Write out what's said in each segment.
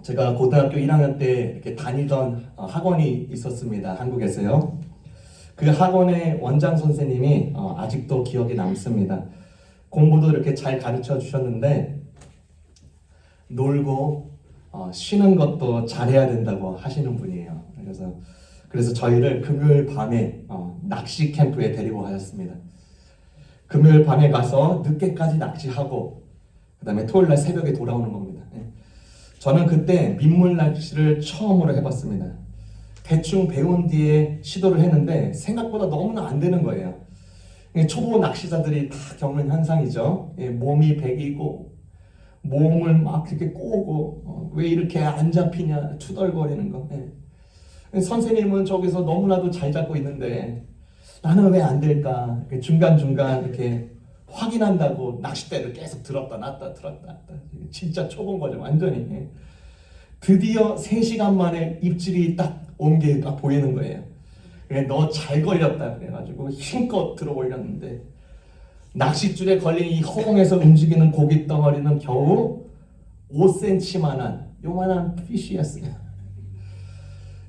제가 고등학교 1학년 때 이렇게 다니던 학원이 있었습니다. 한국에서요. 그 학원의 원장 선생님이 아직도 기억에 남습니다. 공부도 이렇게 잘 가르쳐 주셨는데 놀고 쉬는 것도 잘해야 된다고 하시는 분이에요. 그래서 저희를 금요일 밤에 낚시 캠프에 데리고 가셨습니다. 금요일 밤에 가서 늦게까지 낚시하고 그 다음에 토요일 날 새벽에 돌아오는 겁니다. 저는 그때 민물 낚시를 처음으로 해봤습니다. 대충 배운 뒤에 시도를 했는데 생각보다 너무나 안 되는 거예요. 초보 낚시자들이 다 겪는 현상이죠. 몸이 베기고 몸을 막 이렇게 꼬고 왜 이렇게 안 잡히냐 투덜거리는 거. 선생님은 저기서 너무나도 잘 잡고 있는데 나는 왜 안 될까? 중간중간 이렇게 확인한다고 낚싯대를 계속 들었다 놨다 들었다 놨다. 진짜 초보인 거죠, 완전히. 드디어 3시간 만에 입질이 딱 온 게 딱 보이는 거예요. 너 잘 걸렸다 그래가지고 힘껏 들어 올렸는데 낚싯줄에 걸린 이 허공에서 움직이는 고기 덩어리는 겨우 5cm만한 요만한 피쉬였어요.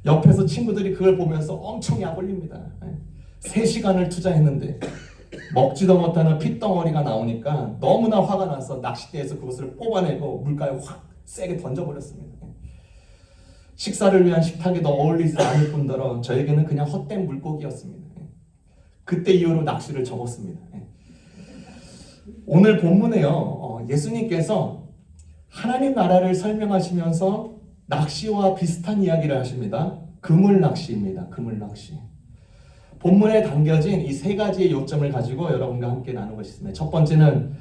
옆에서 친구들이 그걸 보면서 엄청 약 올립니다. 3시간을 투자했는데 먹지도 못하는 핏덩어리가 나오니까 너무나 화가 나서 낚싯대에서 그것을 뽑아내고 물가에 확 세게 던져버렸습니다. 식사를 위한 식탁에도 어울리지 않을 뿐더러 저에게는 그냥 헛된 물고기였습니다. 그때 이후로 낚시를 접었습니다. 오늘 본문에요, 예수님께서 하나님 나라를 설명하시면서 낚시와 비슷한 이야기를 하십니다. 그물 낚시입니다. 그물 낚시. 본문에 담겨진 이 3가지의 요점을 가지고 여러분과 함께 나누고 싶습니다. 첫 번째는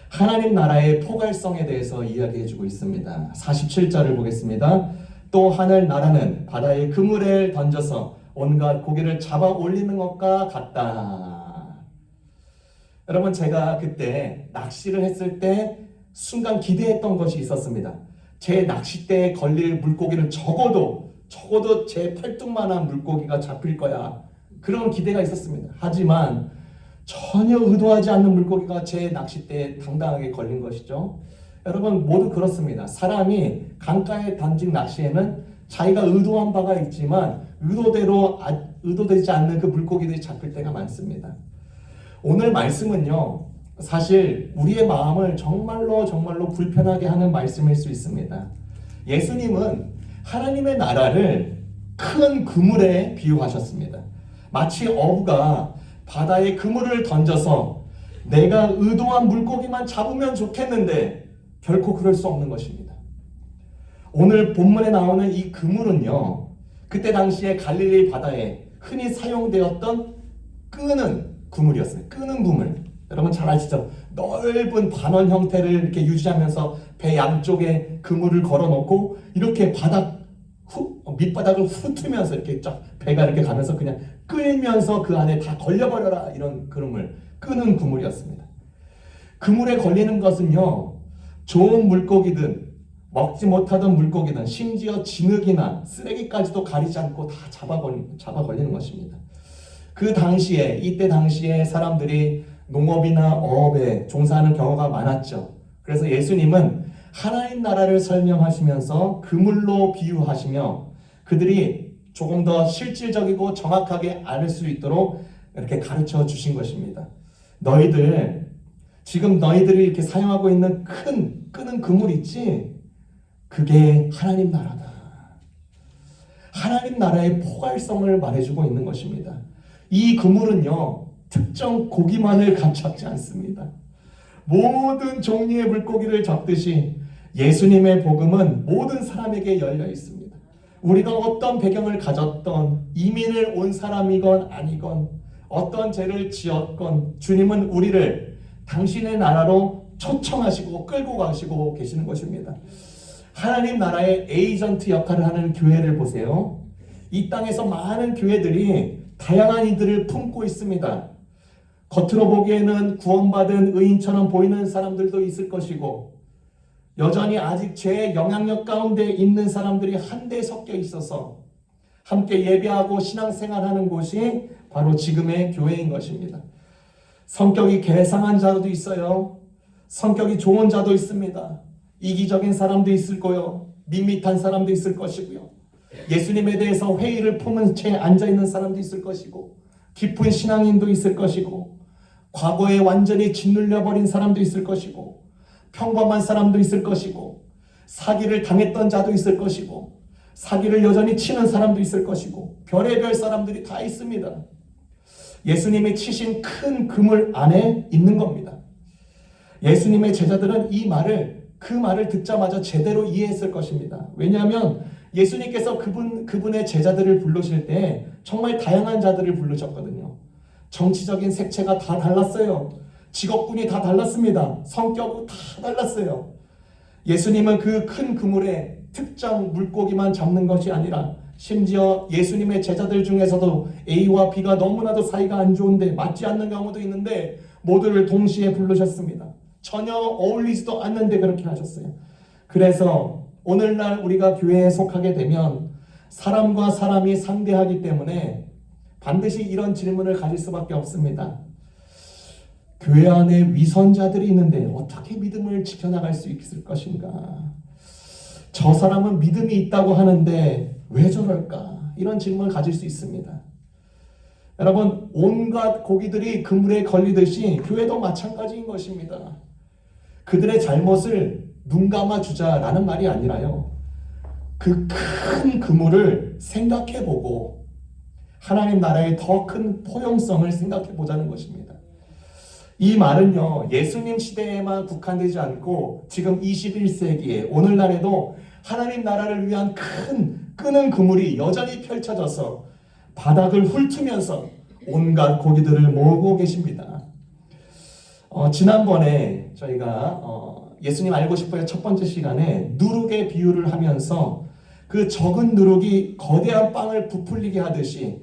하나님 나라의 포괄성에 대해서 이야기해주고 있습니다. 47절을 보겠습니다. 또 하늘 나라는 바다의 그물에 던져서 온갖 고기를 잡아 올리는 것과 같다. 여러분, 제가 그때 낚시를 했을 때 순간 기대했던 것이 있었습니다. 제 낚싯대에 걸릴 물고기는 적어도 제 팔뚝만한 물고기가 잡힐 거야. 그런 기대가 있었습니다. 하지만 전혀 의도하지 않는 물고기가 제 낚싯대에 당당하게 걸린 것이죠. 여러분, 모두 그렇습니다. 사람이 강가에 던진 낚시에는 자기가 의도한 바가 있지만 의도되지 않는 그 물고기들이 잡힐 때가 많습니다. 오늘 말씀은요, 사실 우리의 마음을 정말로 불편하게 하는 말씀일 수 있습니다. 예수님은 하나님의 나라를 큰 그물에 비유하셨습니다. 마치 어부가 바다에 그물을 던져서 내가 의도한 물고기만 잡으면 좋겠는데 결코 그럴 수 없는 것입니다. 오늘 본문에 나오는 이 그물은요, 그때 당시에 갈릴리 바다에 흔히 사용되었던 끄는 그물이었어요. 끄는 그물. 여러분 잘 아시죠? 넓은 반원 형태를 이렇게 유지하면서 배 양쪽에 그물을 걸어놓고 이렇게 밑바닥을 훑으면서 이렇게 쫙 배가 이렇게 가면서 그냥 끌면서 그 안에 다 걸려버려라, 이런 그물을 끄는 그물이었습니다. 그물에 걸리는 것은요, 좋은 물고기든 먹지 못하던 물고기든 심지어 진흙이나 쓰레기까지도 가리지 않고 다 잡아 걸리는 것입니다. 이때 당시에 사람들이 농업이나 어업에 종사하는 경우가 많았죠. 그래서 예수님은 하나님 나라를 설명하시면서 그물로 비유하시며 그들이 조금 더 실질적이고 정확하게 알 수 있도록 이렇게 가르쳐 주신 것입니다. 지금 너희들이 이렇게 사용하고 있는 큰 끄는 그물 있지? 그게 하나님 나라다. 하나님 나라의 포괄성을 말해주고 있는 것입니다. 이 그물은요, 특정 고기만을 감추지 않습니다. 모든 종류의 물고기를 잡듯이 예수님의 복음은 모든 사람에게 열려 있습니다. 우리가 어떤 배경을 가졌던, 이민을 온 사람이건 아니건, 어떤 죄를 지었건 주님은 우리를 당신의 나라로 초청하시고 끌고 가시고 계시는 것입니다. 하나님 나라의 에이전트 역할을 하는 교회를 보세요. 이 땅에서 많은 교회들이 다양한 이들을 품고 있습니다. 겉으로 보기에는 구원받은 의인처럼 보이는 사람들도 있을 것이고, 여전히 아직 죄의 영향력 가운데 있는 사람들이 한데 섞여 있어서 함께 예배하고 신앙생활하는 곳이 바로 지금의 교회인 것입니다. 성격이 개상한 자도 있어요. 성격이 좋은 자도 있습니다. 이기적인 사람도 있을 거요. 밋밋한 사람도 있을 것이고요. 예수님에 대해서 회의를 품은 채 앉아있는 사람도 있을 것이고, 깊은 신앙인도 있을 것이고, 과거에 완전히 짓눌려버린 사람도 있을 것이고, 평범한 사람도 있을 것이고, 사기를 당했던 자도 있을 것이고, 사기를 여전히 치는 사람도 있을 것이고, 별의별 사람들이 다 있습니다. 예수님이 치신 큰 그물 안에 있는 겁니다. 예수님의 제자들은 그 말을 듣자마자 제대로 이해했을 것입니다. 왜냐하면 예수님께서 그분의 제자들을 부르실 때 정말 다양한 자들을 부르셨거든요. 정치적인 색채가 다 달랐어요. 직업군이 다 달랐습니다. 성격도 다 달랐어요. 예수님은 그 큰 그물에 특정 물고기만 잡는 것이 아니라 심지어 예수님의 제자들 중에서도 A와 B가 너무나도 사이가 안 좋은데 맞지 않는 경우도 있는데 모두를 동시에 부르셨습니다. 전혀 어울리지도 않는데 그렇게 하셨어요. 그래서 오늘날 우리가 교회에 속하게 되면 사람과 사람이 상대하기 때문에 반드시 이런 질문을 가질 수밖에 없습니다. 교회 안에 위선자들이 있는데 어떻게 믿음을 지켜나갈 수 있을 것인가? 저 사람은 믿음이 있다고 하는데 왜 저럴까? 이런 질문을 가질 수 있습니다. 여러분, 온갖 고기들이 그물에 걸리듯이 교회도 마찬가지인 것입니다. 그들의 잘못을 눈 감아주자라는 말이 아니라요, 그 큰 그물을 생각해보고 하나님 나라의 더 큰 포용성을 생각해보자는 것입니다. 이 말은요, 예수님 시대에만 국한되지 않고 지금 21세기에 오늘날에도 하나님 나라를 위한 끄는 그물이 여전히 펼쳐져서 바닥을 훑으면서 온갖 고기들을 모으고 계십니다. 지난번에 저희가 예수님 알고 싶어요 첫 번째 시간에 누룩의 비유를 하면서 그 적은 누룩이 거대한 빵을 부풀리게 하듯이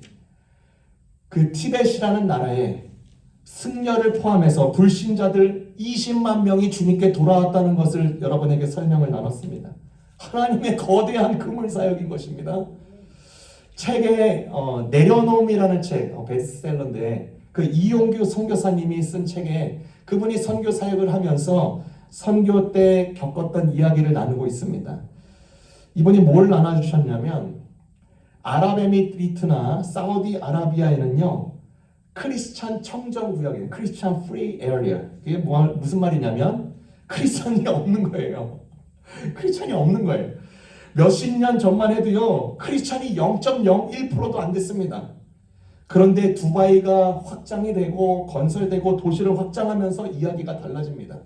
그 티벳이라는 나라에 승려를 포함해서 불신자들 20만 명이 주님께 돌아왔다는 것을 여러분에게 설명을 나눴습니다. 하나님의 거대한 그물 사역인 것입니다. 책에 내려놓음이라는 책, 베스트셀러인데 그 이용규 선교사님이 쓴 책에 그분이 선교 사역을 하면서 선교 때 겪었던 이야기를 나누고 있습니다. 이분이 뭘 나눠주셨냐면 아랍에미리트나 사우디아라비아에는요 크리스찬 청정구역이에요. 크리스찬 프리 에리어. 이게 무슨 말이냐면 크리스찬이 없는 거예요. 크리스찬이 없는 거예요. 몇십 년 전만 해도요 크리스찬이 0.01%도 안 됐습니다. 그런데 두바이가 확장이 되고 건설되고 도시를 확장하면서 이야기가 달라집니다.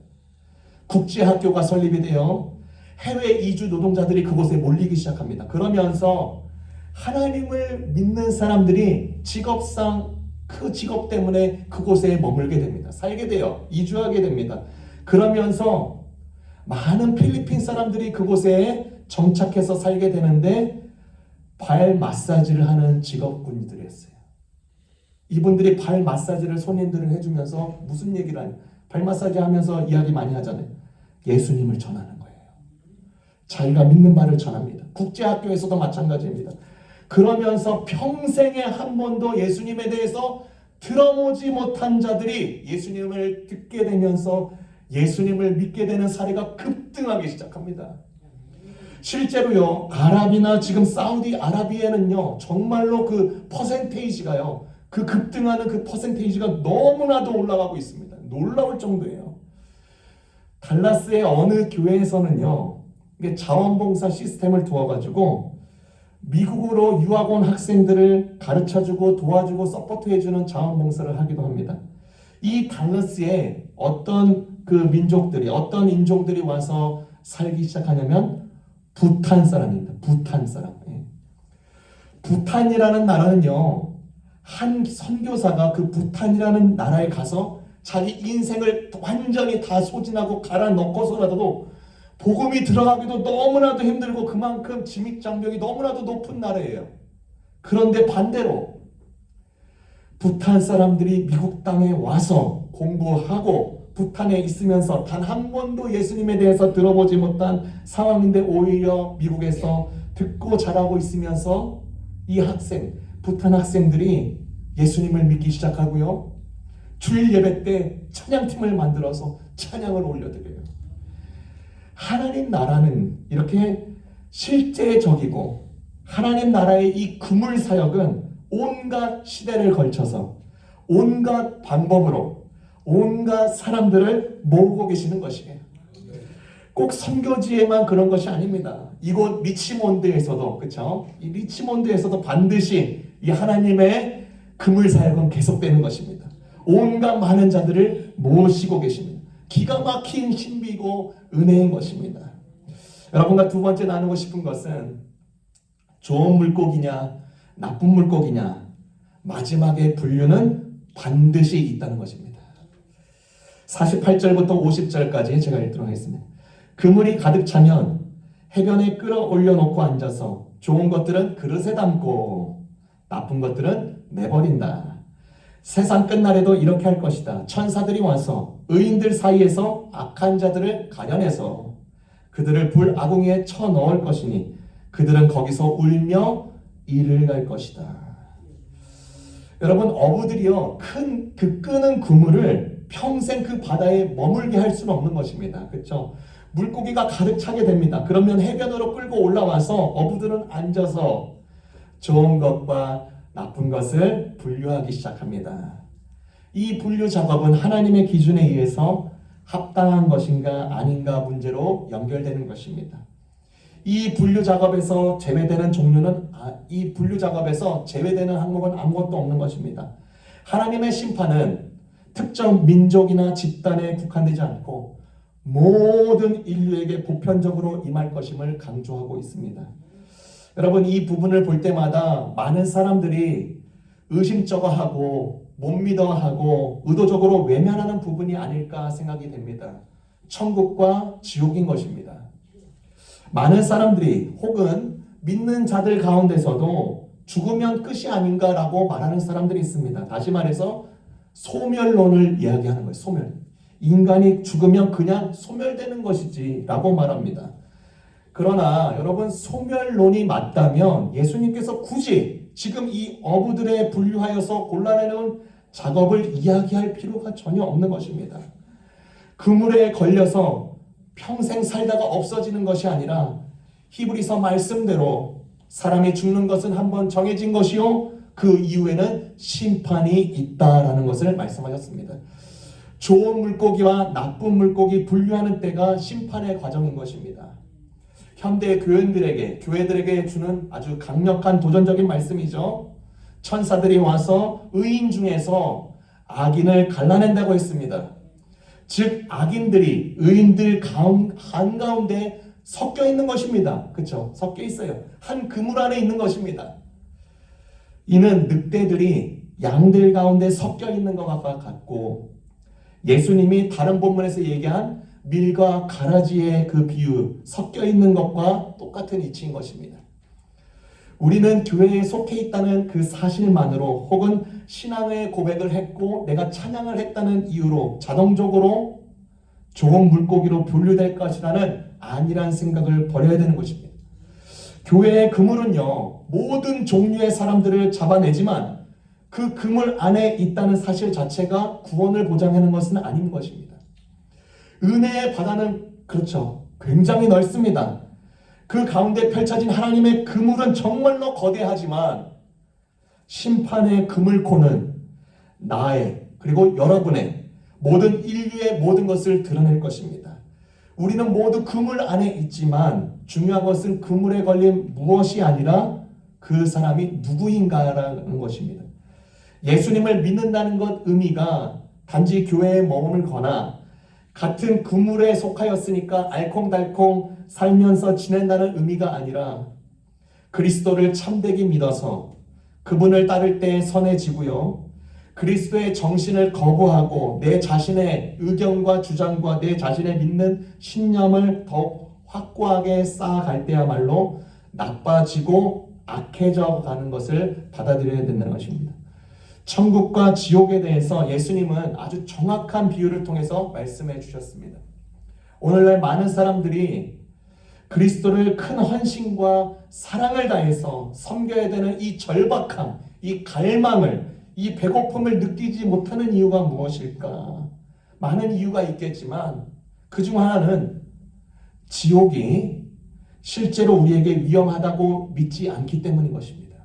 국제학교가 설립이 되어 해외 이주 노동자들이 그곳에 몰리기 시작합니다. 그러면서 하나님을 믿는 사람들이 직업상 그 직업 때문에 그곳에 머물게 됩니다. 살게 돼요. 이주하게 됩니다. 그러면서 많은 필리핀 사람들이 그곳에 정착해서 살게 되는데 발 마사지를 하는 직업군들이었어요. 이분들이 발 마사지를 손님들을 해주면서 무슨 얘기를 하냐? 발 마사지 하면서 이야기 많이 하잖아요. 예수님을 전하는 거예요. 자기가 믿는 바를 전합니다. 국제학교에서도 마찬가지입니다. 그러면서 평생에 한 번도 예수님에 대해서 들어보지 못한 자들이 예수님을 듣게 되면서 예수님을 믿게 되는 사례가 급등하기 시작합니다. 실제로요, 아랍이나 지금 사우디아라비아는요, 정말로 그 퍼센테이지가요, 그 급등하는 그 퍼센테이지가 너무나도 올라가고 있습니다. 놀라울 정도예요. 달라스의 어느 교회에서는요, 이게 자원봉사 시스템을 두어가지고 미국으로 유학 온 학생들을 가르쳐주고 도와주고 서포트해주는 자원봉사를 하기도 합니다. 이 달라스에 어떤 그 민족들이, 어떤 인종들이 와서 살기 시작하냐면 부탄 사람입니다. 부탄 사람. 부탄이라는 나라는요, 한 선교사가 그 부탄이라는 나라에 가서 자기 인생을 완전히 다 소진하고 갈아 넣고서라도 복음이 들어가기도 너무나도 힘들고 그만큼 진입장벽이 너무나도 높은 나라예요. 그런데 반대로 부탄 사람들이 미국 땅에 와서 공부하고 부탄에 있으면서 단 한 번도 예수님에 대해서 들어보지 못한 상황인데 오히려 미국에서 듣고 자라고 있으면서 이 부탄 학생들이 예수님을 믿기 시작하고요. 주일 예배 때 찬양팀을 만들어서 찬양을 올려드려요. 하나님 나라는 이렇게 실제적이고 하나님 나라의 이 그물 사역은 온갖 시대를 걸쳐서 온갖 방법으로 온갖 사람들을 모으고 계시는 것이에요. 꼭 선교지에만 그런 것이 아닙니다. 이곳 리치몬드에서도, 그렇죠? 이 리치몬드에서도 반드시 이 하나님의 그물 사역은 계속되는 것입니다. 온갖 많은 자들을 모시고 계십니다. 기가 막힌 신비고 은혜인 것입니다. 여러분과 두 번째 나누고 싶은 것은 좋은 물고기냐 나쁜 물고기냐 마지막에 분류는 반드시 있다는 것입니다. 48절부터 50절까지 제가 읽도록 하겠습니다. 그물이 가득 차면 해변에 끌어올려 놓고 앉아서 좋은 것들은 그릇에 담고 나쁜 것들은 내버린다. 세상 끝날에도 이렇게 할 것이다. 천사들이 와서 의인들 사이에서 악한 자들을 가려내서 그들을 불 아궁이에 쳐넣을 것이니 그들은 거기서 울며 이를 갈 것이다. 여러분, 어부들이요 그 끄는 그물을 평생 그 바다에 머물게 할 수는 없는 것입니다. 그렇죠? 물고기가 가득 차게 됩니다. 그러면 해변으로 끌고 올라와서 어부들은 앉아서 좋은 것과 나쁜 것을 분류하기 시작합니다. 이 분류 작업은 하나님의 기준에 의해서 합당한 것인가 아닌가 문제로 연결되는 것입니다. 이 분류 작업에서 제외되는 항목은 아무것도 없는 것입니다. 하나님의 심판은 특정 민족이나 집단에 국한되지 않고 모든 인류에게 보편적으로 임할 것임을 강조하고 있습니다. 여러분, 이 부분을 볼 때마다 많은 사람들이 의심쩍어하고 못 믿어하고 의도적으로 외면하는 부분이 아닐까 생각이 됩니다. 천국과 지옥인 것입니다. 많은 사람들이 혹은 믿는 자들 가운데서도 죽으면 끝이 아닌가라고 말하는 사람들이 있습니다. 다시 말해서 소멸론을 이야기하는 거예요. 소멸. 인간이 죽으면 그냥 소멸되는 것이지 라고 말합니다. 그러나 여러분, 소멸론이 맞다면 예수님께서 굳이 지금 이 어부들의 분류하여서 골라내는 작업을 이야기할 필요가 전혀 없는 것입니다. 그물에 걸려서 평생 살다가 없어지는 것이 아니라 히브리서 말씀대로 사람이 죽는 것은 한번 정해진 것이요 그 이후에는 심판이 있다라는 것을 말씀하셨습니다. 좋은 물고기와 나쁜 물고기 분류하는 때가 심판의 과정인 것입니다. 현대 교회들에게 주는 아주 강력한 도전적인 말씀이죠. 천사들이 와서 의인 중에서 악인을 갈라낸다고 했습니다. 즉 악인들이 의인들 한가운데 섞여 있는 것입니다. 그렇죠? 섞여 있어요. 한 그물 안에 있는 것입니다. 이는 늑대들이 양들 가운데 섞여 있는 것과 같고 예수님이 다른 본문에서 얘기한 밀과 가라지의 그 비유, 섞여 있는 것과 똑같은 이치인 것입니다. 우리는 교회에 속해 있다는 그 사실만으로 혹은 신앙의 고백을 했고 내가 찬양을 했다는 이유로 자동적으로 좋은 물고기로 분류될 것이라는 안일한 생각을 버려야 되는 것입니다. 교회의 그물은요 모든 종류의 사람들을 잡아내지만 그 그물 안에 있다는 사실 자체가 구원을 보장하는 것은 아닌 것입니다. 은혜의 바다는 그렇죠. 굉장히 넓습니다. 그 가운데 펼쳐진 하나님의 그물은 정말로 거대하지만 심판의 그물코는 나의 그리고 여러분의 모든 인류의 모든 것을 드러낼 것입니다. 우리는 모두 그물 안에 있지만 중요한 것은 그물에 걸린 무엇이 아니라 그 사람이 누구인가라는 것입니다. 예수님을 믿는다는 것 의미가 단지 교회에 머물거나 같은 그물에 속하였으니까 알콩달콩 살면서 지낸다는 의미가 아니라 그리스도를 참되게 믿어서 그분을 따를 때 선해지고요. 그리스도의 정신을 거부하고 내 자신의 의견과 주장과 내 자신의 믿는 신념을 더 확고하게 쌓아갈 때야말로 나빠지고 악해져 가는 것을 받아들여야 된다는 것입니다. 천국과 지옥에 대해서 예수님은 아주 정확한 비유를 통해서 말씀해 주셨습니다. 오늘날 많은 사람들이 그리스도를 큰 헌신과 사랑을 다해서 섬겨야 되는 이 절박함, 이 갈망을, 이 배고픔을 느끼지 못하는 이유가 무엇일까? 많은 이유가 있겠지만 그중 하나는 지옥이 실제로 우리에게 위험하다고 믿지 않기 때문인 것입니다.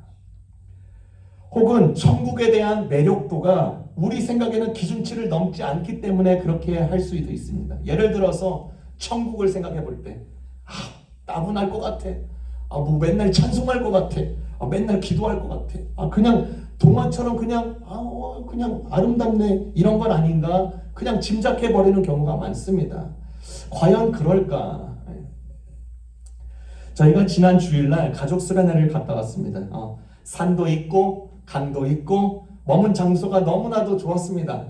혹은 천국에 대한 매력도가 우리 생각에는 기준치를 넘지 않기 때문에 그렇게 할 수도 있습니다. 예를 들어서 천국을 생각해 볼 때, 따분할 것 같아. 뭐 맨날 찬송할 것 같아. 맨날 기도할 것 같아. 그냥 동화처럼 그냥 아름답네. 이런 건 아닌가? 그냥 짐작해 버리는 경우가 많습니다. 과연 그럴까? 저희가 지난 주일날 가족 수련회를 갔다 왔습니다. 산도 있고 강도 있고 머문 장소가 너무나도 좋았습니다.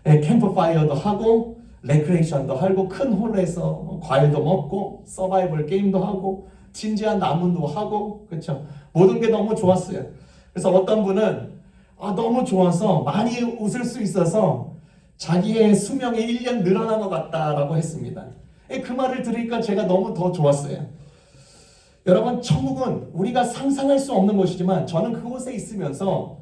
캠프파이어도 하고 레크레이션도 하고 큰 홀에서 과일도 먹고 서바이벌 게임도 하고 진지한 나문도 하고 그렇죠. 모든 게 너무 좋았어요. 그래서 어떤 분은 너무 좋아서 많이 웃을 수 있어서 자기의 수명이 1년 늘어난 것 같다라고 했습니다. 그 말을 들으니까 제가 너무 더 좋았어요. 여러분, 천국은 우리가 상상할 수 없는 곳이지만 저는 그곳에 있으면서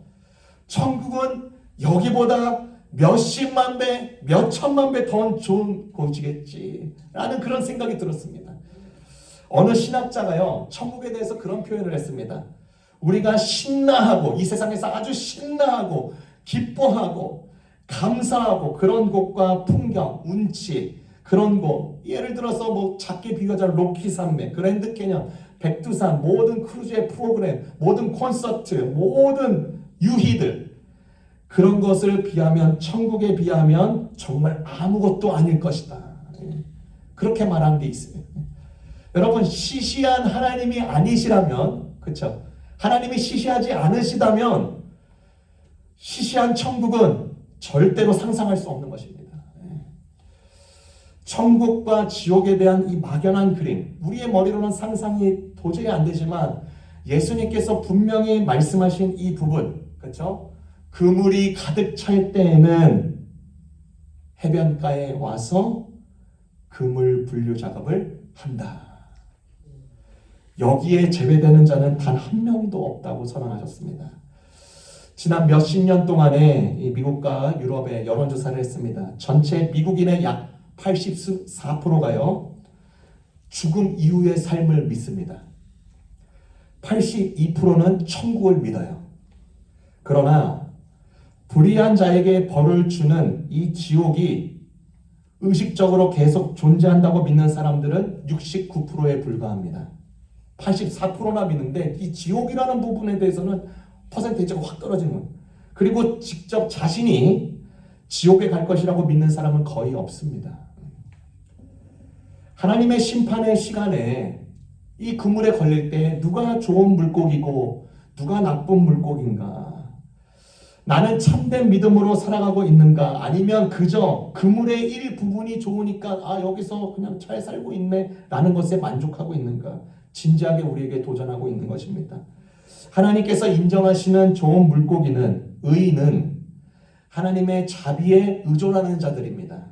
천국은 여기보다 몇십만 배, 몇천만 배 더 좋은 곳이겠지라는 그런 생각이 들었습니다. 어느 신학자가요, 천국에 대해서 그런 표현을 했습니다. 우리가 신나하고 이 세상에서 아주 신나하고 기뻐하고 감사하고 그런 곳과 풍경, 운치 그런 곳, 예를 들어서 뭐 작게 비교하자면 로키 산맥, 그랜드 캐년, 백두산, 모든 크루즈의 프로그램, 모든 콘서트, 모든 유희들, 그런 것을 비하면, 천국에 비하면 정말 아무것도 아닐 것이다. 그렇게 말한 게 있어요. 여러분, 시시한 하나님이 아니시라면, 그렇죠? 하나님이 시시하지 않으시다면 시시한 천국은 절대로 상상할 수 없는 것입니다. 천국과 지옥에 대한 이 막연한 그림, 우리의 머리로는 상상이 도저히 안 되지만 예수님께서 분명히 말씀하신 이 부분, 그렇죠? 그물이 가득 찰 때에는 해변가에 와서 그물 분류 작업을 한다. 여기에 제외되는 자는 단 한 명도 없다고 선언하셨습니다. 지난 몇십 년 동안에 이 미국과 유럽에 여론조사를 했습니다. 전체 미국인의 약 84%가요 죽음 이후의 삶을 믿습니다. 82%는 천국을 믿어요. 그러나 불의한 자에게 벌을 주는 이 지옥이 의식적으로 계속 존재한다고 믿는 사람들은 69%에 불과합니다. 84%나 믿는데 이 지옥이라는 부분에 대해서는 퍼센테이지가 확 떨어지는 거예요. 그리고 직접 자신이 지옥에 갈 것이라고 믿는 사람은 거의 없습니다. 하나님의 심판의 시간에 이 그물에 걸릴 때 누가 좋은 물고기고 누가 나쁜 물고기인가? 나는 참된 믿음으로 살아가고 있는가? 아니면 그저 그물의 일부분이 좋으니까 여기서 그냥 잘 살고 있네 라는 것에 만족하고 있는가? 진지하게 우리에게 도전하고 있는 것입니다. 하나님께서 인정하시는 좋은 물고기는, 의인은 하나님의 자비에 의존하는 자들입니다.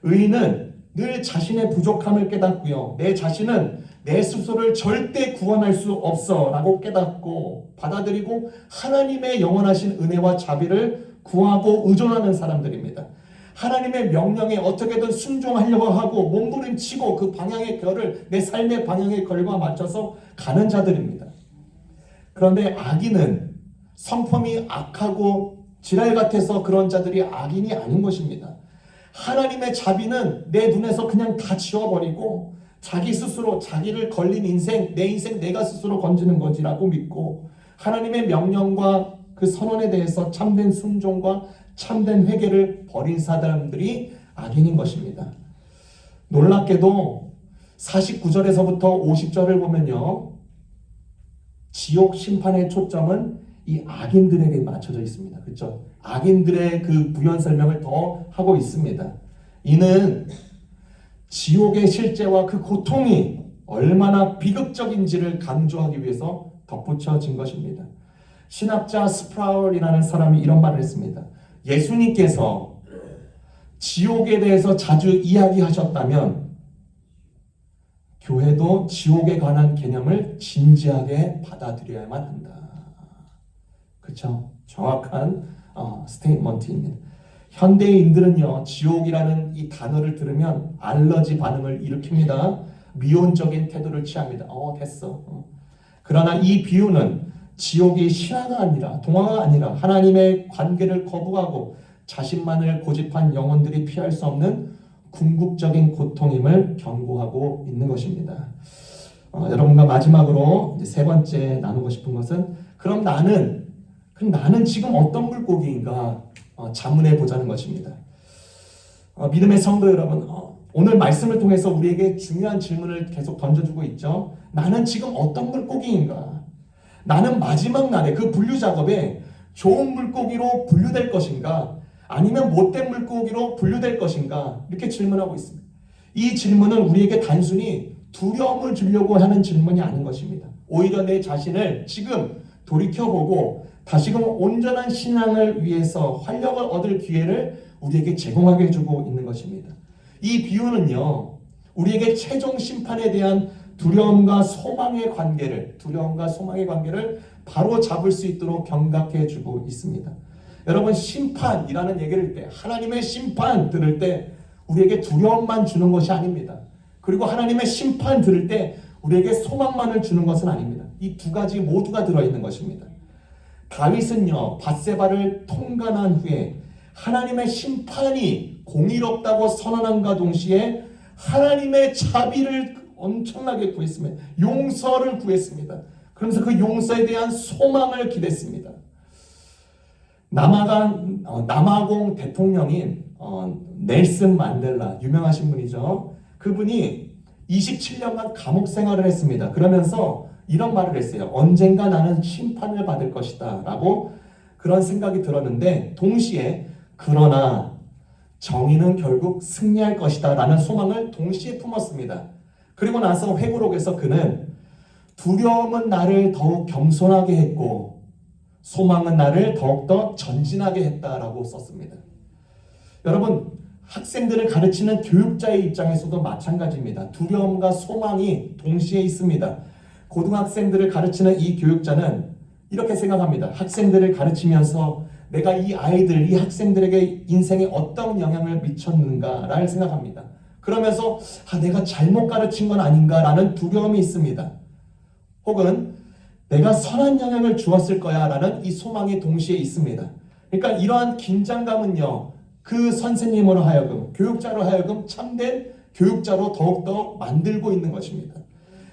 의인은 늘 자신의 부족함을 깨닫고요. 내 자신은 내 스스로를 절대 구원할 수 없어 라고 깨닫고 받아들이고 하나님의 영원하신 은혜와 자비를 구하고 의존하는 사람들입니다. 하나님의 명령에 어떻게든 순종하려고 하고 몸부림치고 그 방향의 결을 내 삶의 방향의 결과 맞춰서 가는 자들입니다. 그런데 악인은 성품이 악하고 지랄 같아서 그런 자들이 악인이 아닌 것입니다. 하나님의 자비는 내 눈에서 그냥 다 지워버리고 자기 스스로 자기를 걸린 인생, 내 인생 내가 스스로 건지는 거지라고 믿고 하나님의 명령과 그 선언에 대해서 참된 순종과 참된 회개를 버린 사람들이 악인인 것입니다. 놀랍게도 49절에서부터 50절을 보면요, 지옥 심판의 초점은 이 악인들에게 맞춰져 있습니다. 그렇죠? 악인들의 그 부연 설명을 더 하고 있습니다. 이는 지옥의 실제와 그 고통이 얼마나 비극적인지를 강조하기 위해서 덧붙여진 것입니다. 신학자 스프라울이라는 사람이 이런 말을 했습니다. 예수님께서 지옥에 대해서 자주 이야기하셨다면 교회도 지옥에 관한 개념을 진지하게 받아들여야만 한다. 그렇죠? 정확한 스테이트먼트입니다. 현대인들은요, 지옥이라는 이 단어를 들으면 알러지 반응을 일으킵니다. 미온적인 태도를 취합니다. 됐어. 그러나 이 비유는 지옥이 실화가 아니라 동화가 아니라 하나님의 관계를 거부하고 자신만을 고집한 영혼들이 피할 수 없는 궁극적인 고통임을 경고하고 있는 것입니다. 여러분과 마지막으로 이제 세 번째 나누고 싶은 것은 그럼 나는 지금 어떤 물고기인가 자문해 보자는 것입니다. 믿음의 성도 여러분, 오늘 말씀을 통해서 우리에게 중요한 질문을 계속 던져주고 있죠. 나는 지금 어떤 물고기인가? 나는 마지막 날에 그 분류 작업에 좋은 물고기로 분류될 것인가? 아니면 못된 물고기로 분류될 것인가? 이렇게 질문하고 있습니다. 이 질문은 우리에게 단순히 두려움을 주려고 하는 질문이 아닌 것입니다. 오히려 내 자신을 지금 돌이켜보고 다시금 온전한 신앙을 위해서 활력을 얻을 기회를 우리에게 제공하게 해주고 있는 것입니다. 이 비유는요, 우리에게 최종 심판에 대한 두려움과 소망의 관계를 바로 잡을 수 있도록 경각해 주고 있습니다. 여러분, 심판이라는 얘기를 할 때, 하나님의 심판 들을 때 우리에게 두려움만 주는 것이 아닙니다. 그리고 하나님의 심판 들을 때 우리에게 소망만을 주는 것은 아닙니다. 이 두 가지 모두가 들어있는 것입니다. 다윗은요, 밧세바를 통간한 후에 하나님의 심판이 공의롭다고 선언함과 동시에 하나님의 자비를 엄청나게 구했습니다. 용서를 구했습니다. 그러면서 그 용서에 대한 소망을 기댔습니다. 남아공 대통령인 넬슨 만델라, 유명하신 분이죠. 그분이 27년간 감옥 생활을 했습니다. 그러면서 이런 말을 했어요. 언젠가 나는 심판을 받을 것이다 라고 그런 생각이 들었는데, 동시에 그러나 정의는 결국 승리할 것이다 라는 소망을 동시에 품었습니다. 그리고 나서 회고록에서 그는 두려움은 나를 더욱 겸손하게 했고 소망은 나를 더욱더 전진하게 했다라고 썼습니다. 여러분, 학생들을 가르치는 교육자의 입장에서도 마찬가지입니다. 두려움과 소망이 동시에 있습니다. 고등학생들을 가르치는 이 교육자는 이렇게 생각합니다. 학생들을 가르치면서 내가 이 학생들에게 인생에 어떤 영향을 미쳤는가를 생각합니다. 그러면서 내가 잘못 가르친 건 아닌가라는 두려움이 있습니다. 혹은 내가 선한 영향을 주었을 거야 라는 이 소망이 동시에 있습니다. 그러니까 이러한 긴장감은요, 그 선생님으로 하여금, 교육자로 하여금 참된 교육자로 더욱더 만들고 있는 것입니다.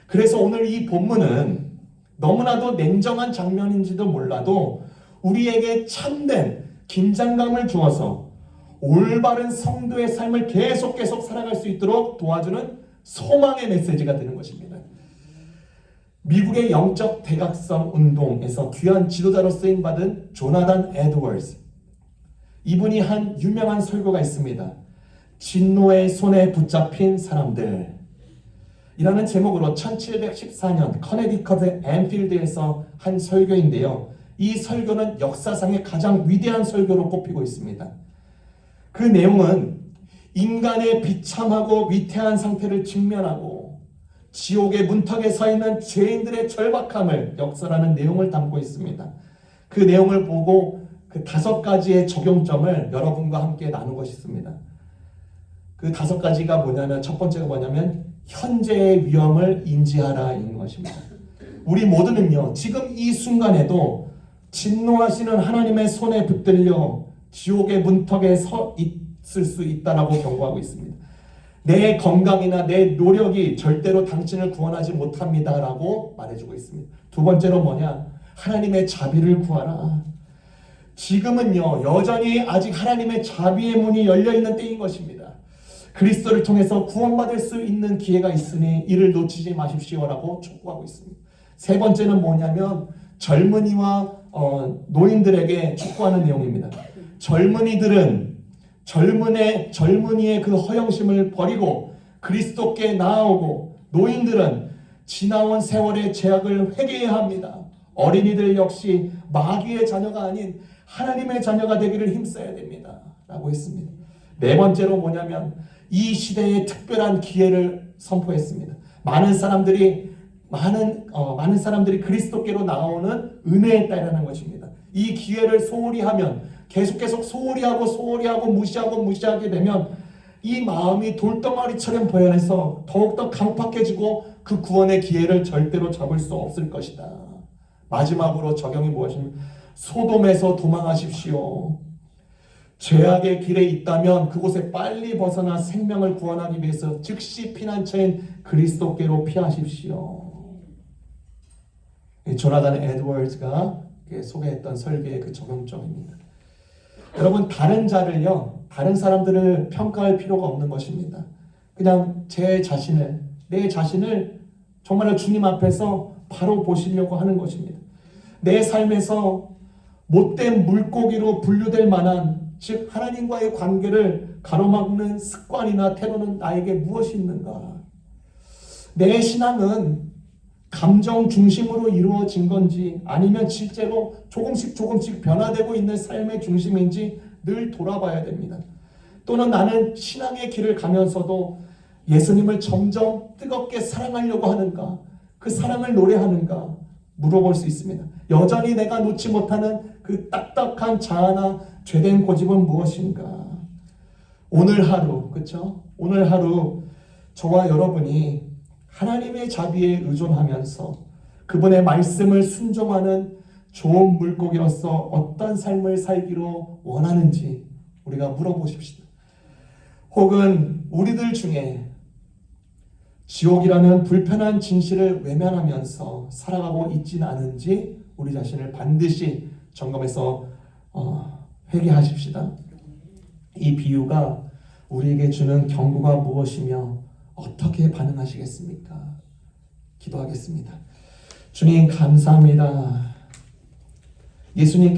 그래서 오늘 이 본문은 너무나도 냉정한 장면인지도 몰라도 우리에게 참된 긴장감을 주어서 올바른 성도의 삶을 계속 살아갈 수 있도록 도와주는 소망의 메시지가 되는 것입니다. 미국의 영적 대각성 운동에서 귀한 지도자로 쓰임받은 조나단 에드워즈, 이분이 한 유명한 설교가 있습니다. 진노의 손에 붙잡힌 사람들 이라는 제목으로 1714년 커네디컷의 앤필드에서 한 설교인데요. 이 설교는 역사상의 가장 위대한 설교로 꼽히고 있습니다. 그 내용은 인간의 비참하고 위태한 상태를 직면하고 지옥의 문턱에 서 있는 죄인들의 절박함을 역설하는 내용을 담고 있습니다. 그 내용을 보고 그 5가지의 적용점을 여러분과 함께 나누고 싶습니다. 그 5가지가 뭐냐면, 첫 번째가 뭐냐면 현재의 위험을 인지하라인 것입니다. 우리 모두는요, 지금 이 순간에도 진노하시는 하나님의 손에 붙들려 지옥의 문턱에 서 있을 수 있다라고 경고하고 있습니다. 내 건강이나 내 노력이 절대로 당신을 구원하지 못합니다라고 말해주고 있습니다. 두 번째로 뭐냐? 하나님의 자비를 구하라. 지금은요, 여전히 아직 하나님의 자비의 문이 열려있는 때인 것입니다. 그리스도를 통해서 구원받을 수 있는 기회가 있으니 이를 놓치지 마십시오라고 촉구하고 있습니다. 세 번째는 뭐냐면 젊은이와 노인들에게 촉구하는 내용입니다. 젊은이들은 젊은이의 그 허영심을 버리고 그리스도께 나아오고, 노인들은 지나온 세월의 죄악을 회개해야 합니다. 어린이들 역시 마귀의 자녀가 아닌 하나님의 자녀가 되기를 힘써야 됩니다 라고 했습니다. 네 번째로 뭐냐면 이 시대에 특별한 기회를 선포했습니다. 많은 사람들이 그리스도께로 나오는 은혜에 따르는 것입니다. 이 기회를 소홀히 하면, 계속 소홀히 하고 무시하게 되면 이 마음이 돌덩어리처럼 보여내서 더욱더 강팍해지고 그 구원의 기회를 절대로 잡을 수 없을 것이다. 마지막으로 적용이 무엇입니까? 소돔에서 도망하십시오. 죄악의 길에 있다면 그곳에 빨리 벗어나 생명을 구원하기 위해서 즉시 피난처인 그리스도께로 피하십시오. 조나단 에드워즈가 소개했던 설계의 그 적용점입니다. 여러분, 다른 사람들을 평가할 필요가 없는 것입니다. 그냥 내 자신을 정말로 주님 앞에서 바로 보시려고 하는 것입니다. 내 삶에서 못된 물고기로 분류될 만한, 즉 하나님과의 관계를 가로막는 습관이나 태도는 나에게 무엇이 있는가? 내 신앙은 감정 중심으로 이루어진 건지 아니면 실제로 조금씩 변화되고 있는 삶의 중심인지 늘 돌아봐야 됩니다. 또는 나는 신앙의 길을 가면서도 예수님을 점점 뜨겁게 사랑하려고 하는가? 그 사랑을 노래하는가? 물어볼 수 있습니다. 여전히 내가 놓지 못하는 그 딱딱한 자아나 죄된 고집은 무엇인가? 오늘 하루, 그렇죠? 오늘 하루 저와 여러분이 하나님의 자비에 의존하면서 그분의 말씀을 순종하는 좋은 물고기로서 어떤 삶을 살기로 원하는지 우리가 물어보십시다. 혹은 우리들 중에 지옥이라는 불편한 진실을 외면하면서 살아가고 있지는 않은지 우리 자신을 반드시 점검해서 회개하십시다. 이 비유가 우리에게 주는 경고가 무엇이며 어떻게 반응하시겠습니까? 기도하겠습니다. 주님 감사합니다. 예수님